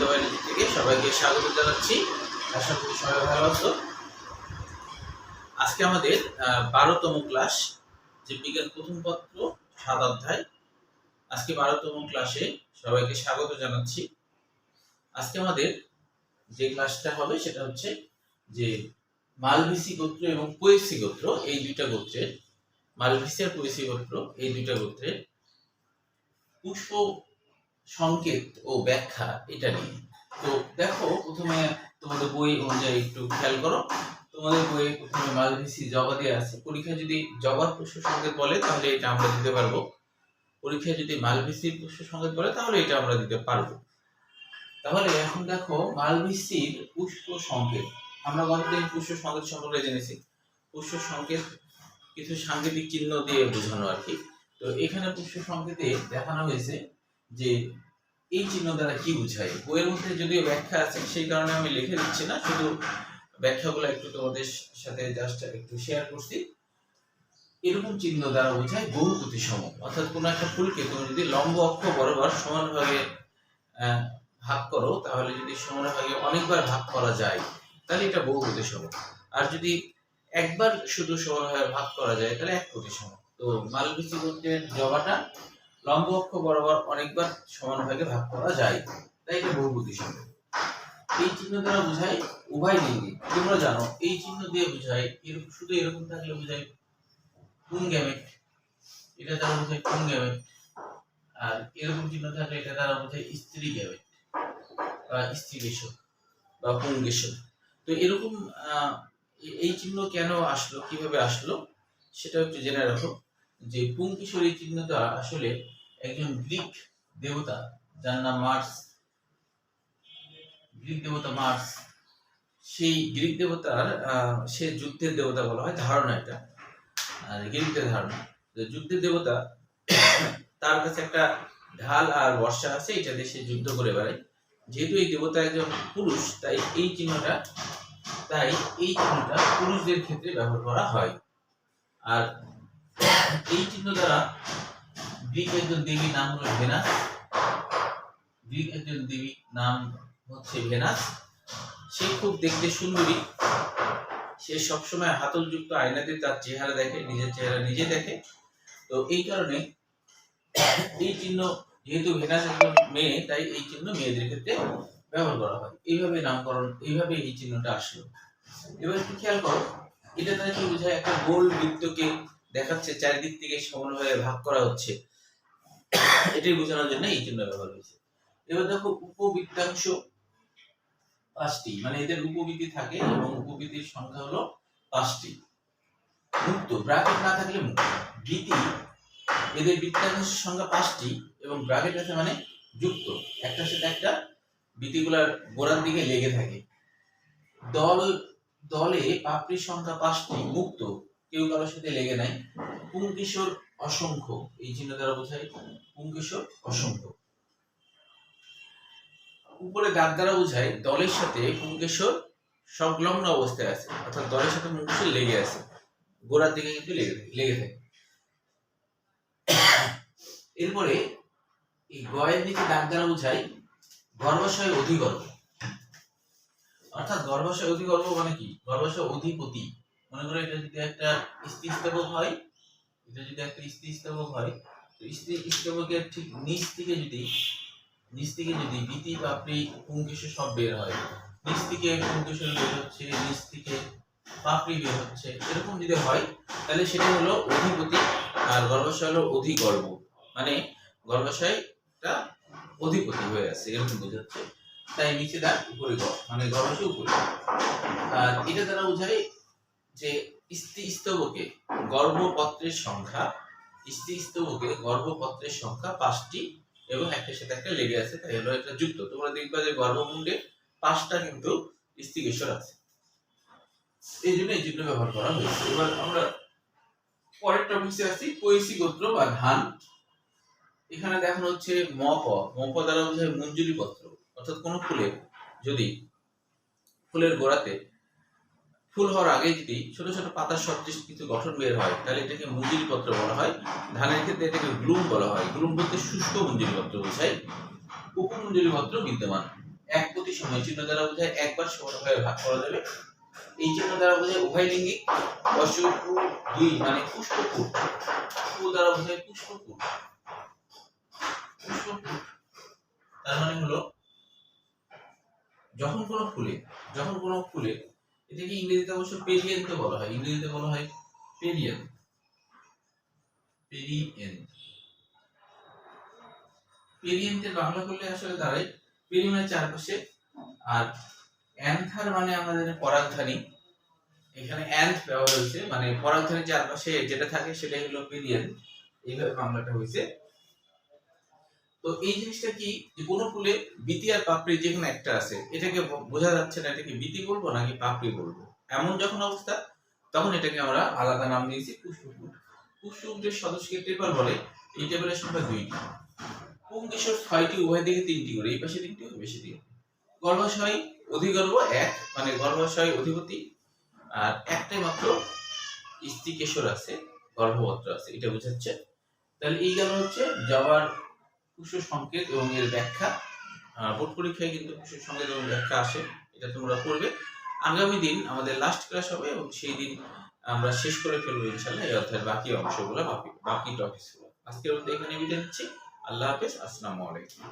আনন্দ বাহিনী থেকে সবাইকে স্বাগত জানাচ্ছি। আশা করি সবাই ভালো আছো। আজকে আমাদের 12তম ক্লাস, যে বিজ্ঞান প্রথম পত্র 7 অধ্যায়। আজকে 12তম ক্লাসে সবাইকে স্বাগত জানাচ্ছি। আজকে আমাদের যে ক্লাসটা হবে সেটা হচ্ছে যে মালভিসি গোত্র এবং পোয়েসি গোত্র, এই দুইটা গোত্রের, মালভিসি আর পোয়েসি গোত্র এই দুইটা গোত্রের পুষ্প সংকেত ও ব্যাখ্যা, এটা নিয়ে। তো দেখো, প্রথমে তোমাদের বই অনুযায়ী একটু খেয়াল করো। তোমাদের বইয়ে প্রথমে মালভিসি জবা দেওয়া আছে। পরীক্ষায় যদি জবার পুষ্প সংকেত বলে তাহলে এটা আমরা দিতে পারবো। পরীক্ষায় যদি মালভিসির পুষ্প সংকেত বলে তাহলে এটা আমরা দিতে পারবো। তাহলে এখন দেখো, মালভিসির পুষ্প সংকেত, আমরা গতদিন পুষ্প সংকেত সম্পর্কে জেনেছি। পুষ্প সংকেত কিছু সাংকেতিক চিহ্ন দিয়ে বোঝানো আর কি। তো এখানে পুষ্প সংকেতে দেখানো হয়েছে যে এই চিহ্ন দ্বারা কি বোঝায়। বইয়ের মধ্যে যদিও ব্যাখ্যা আছে, সেই কারণে আমি লিখে দিচ্ছি না, শুধু ব্যাখ্যাগুলো একটু তোমাদের সাথে জাস্ট একটু শেয়ার করছি। এরকম চিহ্ন দ্বারা বোঝায় বহু প্রতিসম, অর্থাৎ কোনো একটা ফুলকে তুমি যদি লম্ব অক্ষ বরাবর সমানভাবে ভাগ করো, তাহলে যদি সমানভাবে অনেকবার ভাগ করা যায় তাহলে এটা বহু প্রতিসম। আর যদি একবার শুধু সমানভাবে ভাগ করা যায় তাহলে এক প্রতিসম। তো মালভিসি গোত্রের জবাটা লম্ব অক্ষ বরাবর অনেকবার সমানভাবে ভাগ করা যায়, তাই এটা বহু প্রতিসম। এই চিহ্ন দ্বারা বোঝায় উভয় লিঙ্গে। তোমরা জানো এই চিহ্ন দিয়ে বোঝায় শুধু এরকম থাকলে বোঝায় পুংগ্যামেট, এটা দ্বারা বোঝায় পুংগ্যামেট। আর এরকম চিহ্ন থাকলে এটা দ্বারা বোঝায় স্ত্রী গ্যামেট বা স্ত্রীকেশর বা পুংকেশর। তো এরকম এই চিহ্ন কেন আসলো, কিভাবে আসলো সেটা একটু জেনে রাখো। যে পুংকেশর এই চিহ্নটা আসলে একজন গ্রিক দেবতা, যার নাম মার্স, গ্রিক দেবতা মার্স। সেই গ্রিক দেবতার সে যুদ্ধের দেবতা বলা হয়, ধারণা এটা গ্রিকদের ধারণা। যুদ্ধের দেবতা, তার কাছে একটা ঢাল আর বর্ষা আছে, এটা দিয়ে সে যুদ্ধ করে বেড়ায়। যেহেতু এই দেবতা একজন পুরুষ, তাই এই চিহ্নটা পুরুষদের ক্ষেত্রে ব্যবহার করা হয়। আর এই চিহ্ন দ্বারা গ্রিক একজন দেবীর নাম হলো ভেনাস। গ্রিক একজন দেবীর নাম হচ্ছে ভেনাস। সে খুব দেখতে সুন্দরী। সে সবসময় হাতলযুক্ত আয়নাতে তার চেহারা দেখে, নিজের চেহারা নিজে দেখে। তো এই কারণে এই চিহ্ন, যেহেতু ভেনাস একজন মেয়ে, তাই এই চিহ্ন মেয়েদের ক্ষেত্রে ব্যবহার করা হয়। এইভাবে নামকরণ, এইভাবে এই চিহ্নটা আসলো। এবার একটু খেয়াল করো, এটা দ্বারা কি বোঝায়? একটা গোল বৃত্তকে দেখাচ্ছে, চারিদিক থেকে সমানভাবে ভাগ করা হচ্ছে, এটাই বোঝানোর জন্য এই চিহ্ন ব্যবহার হয়েছে। এবার দেখো, উপবৃত্তাংশ 5টি, মানে এদের উপবৃত্তি থাকে এবং উপবৃত্তির সংখ্যা হলো 5টি। মুক্ত, ব্র্যাকেট না থাকলে মুক্ত। বৃত্তি, এদের বৃত্তাংশের সংখ্যা 5টি এবং ব্র্যাকেট আছে মানে যুক্ত, একটার সাথে একটা বৃত্তিগুলার গোড়ার দিকে লেগে থাকে। দলে পাপড়ির সংখ্যা 5টি, মুক্ত, কেউ কারোর সাথে লেগে নাই। পুংকেশর অসংখ্য, এই চিহ্ন দ্বারা বোঝায় পুংকেশর অসংখ্য। উপরে দাগ দ্বারা বোঝায় দলের সাথে পুংকেশর সংলগ্ন অবস্থায় আছে, অর্থাৎ দলের সাথে পুংকেশর লেগে আছে, গোড়ার দিকে কিন্তু লেগে থাকে। এরপরে এই গয়ের নিচে দাগ দ্বারা বোঝায় গর্ভাশয় অধিগর্ভ, অর্থাৎ গর্ভাশয় অধিগর্ভ মানে কি? গর্ভাশয় অধিপতি। মনে করো এটা যদি একটা স্ত্রীস্তবক হয়, তো স্ত্রীস্তবকের ঠিক নিচ থেকে যদি বৃতি, পাপড়ি, পুংকেশর সব বের হয়, নিচ থেকে পুংকেশর বের হচ্ছে, নিচ থেকে পাপড়ি বের হচ্ছে, এরকম যদি হয় তাহলে সেটা হলো অধিপতি। আর গর্ভাশয় হলো অধিগর্ভ, মানে গর্ভাশয়টা অধিপতি হয়ে আছে, এরকম বোঝাচ্ছে। তাই নিচে দাগ, উপরে গর্ভ, মানে গর্ভাশয় উপরে। আর এটা দ্বারা বোঝায় যে স্ত্রীস্তবকে গর্ভপত্রের সংখ্যা 5টি এবং একটার সাথে একটা লেগে আছে, তাই হলো এটা যুক্ত। তোমরা দেখবা যে গর্ভমুণ্ডে 5টা কিন্তু স্ত্রীকেশর আছে, এই জন্য এই চিহ্ন ব্যবহার করা হয়েছে। এবার আমরা পরের টপিকে আসি, পোয়েসি গোত্র বা ধান। এখানে দেখানো হচ্ছে মপ দ্বারা বোঝায় মঞ্জুরি পত্র, অর্থাৎ কোন ফুলের যদি ফুলের গোড়াতে ফুল হওয়ার আগে যদি ছোট ছোট পাতার সদৃশ কিছু গঠন বের হয় তাহলে এটাকে মঞ্জুরি পত্র বলা হয়। ধানের ক্ষেত্রে এটাকে গ্লুম বলা হয়। গ্লুম বলতে শুষ্ক মঞ্জুরি পত্র বোঝায়। উপমঞ্জুরি পত্র বিদ্যমান, পরবর্তী সময় চিহ্ন দ্বারা বোঝায় একবার সমানভাবে ভাগ করা যাবে। এই চিহ্ন দ্বারা বোঝায় উভয়লিঙ্গিক। অশ্বপু দুই মানে পুষ্পপুর। পু দ্বারা বোঝায় পুষ্পপুর। পুষ্পপুর তার মানে হলো যখন কোনো ফুলে এটাকে ইংরেজিতে অবশ্য পেরিয়েন্ট বলা হয়। ইংরেজিতে বলা হয় পেরিয়েন্ট। পেরিয়েন্টের বাংলা করলে আসলে দাঁড়ায় পেরি মানে চারপাশে, আর অ্যান্থার মানে আমরা জানি পরাগধানী। এখানে অ্যান্থ ব্যবহার হয়েছে, মানে পরাগধানীর চারপাশে যেটা থাকে সেটাই হলো পেরিয়েন্ট। এইভাবে বাংলাটা হয়েছে। তো এই জিনিসটা কি, যে কোনো ফুলে বিতি আর পাপড়ি যে কোনো একটা আছে, এটাকে বোঝা যাচ্ছে না এটাকে বিতি বলবো নাকি পাপড়ি বলবো, এমন যখন অবস্থা তখন এটাকে আমরা আলাদা নাম দিয়েছি পুষ্পপুর। পুষ্পপুরের সদস্যকে টেবল বলে। এই টেবলের সংখ্যা 2টি। পুংকেশর 6টি, উভয় দিকে 3টি করে, এই পাশে 3টি ওই পাশে 3টি। গর্ভাশয় অধিগর্ভ 1 মানে গর্ভাশয় অধিপতি, আর একটাই মাত্র স্ত্রী কেশর আছে, গর্ভপত্র আছে, এটা বোঝাচ্ছে। তাহলে এই গেল হচ্ছে জবার কুশ সংকেত এবং এর ব্যাখ্যা। বোর্ড পরীক্ষায় কিন্তু কুশ সংকেত এবং ব্যাখ্যা আসে, এটা তোমরা পড়বে। আগামী দিন আমাদের লাস্ট ক্লাস হবে এবং সেই দিন আমরা শেষ করে ফেলবো ইনশাআল্লাহ এই অধ্যায়ের বাকি অংশগুলো, বাকি টপিকসগুলো। আজকের মতো এখানে বিদায় নিচ্ছি। আল্লাহ হাফেজ। আসসালামু আলাইকুম।